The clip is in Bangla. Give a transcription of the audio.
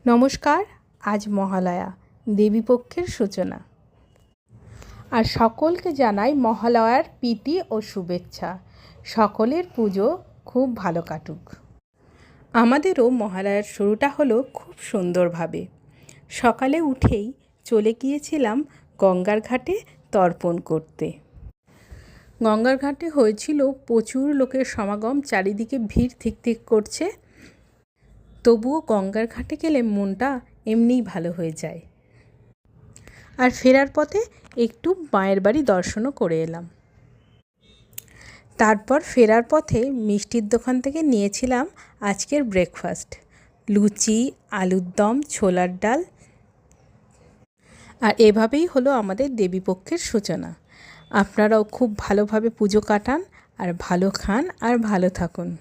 নমস্কার। আজ মহালয়া, দেবীপক্ষের সূচনা। আর সকলকে জানাই মহালয়ার প্রীতি ও শুভেচ্ছা। সকলের পুজো খুব ভালো কাটুক। আমাদেরও মহালয়ার শুরুটা হলো খুব সুন্দরভাবে। সকালে উঠেই চলে গিয়েছিলাম গঙ্গার ঘাটে তর্পণ করতে। গঙ্গার ঘাটে হয়েছিল প্রচুর লোকের সমাগম, চারিদিকে ভিড় থিকথিক করছে। তবুও গঙ্গার ঘাটে গেলে মনটা এমনিই ভালো হয়ে যায়। আর ফেরার পথে একটু মায়ের বাড়ি দর্শনও করে এলাম। তারপর ফেরার পথে মিষ্টির দোকান থেকে নিয়েছিলাম আজকের ব্রেকফাস্ট, লুচি, আলুর দম, ছোলার ডাল। আর এভাবেই হলো আমাদের দেবীপক্ষের সূচনা। আপনারাও খুব ভালোভাবে পুজো কাটান, আর ভালো খান, আর ভালো থাকুন।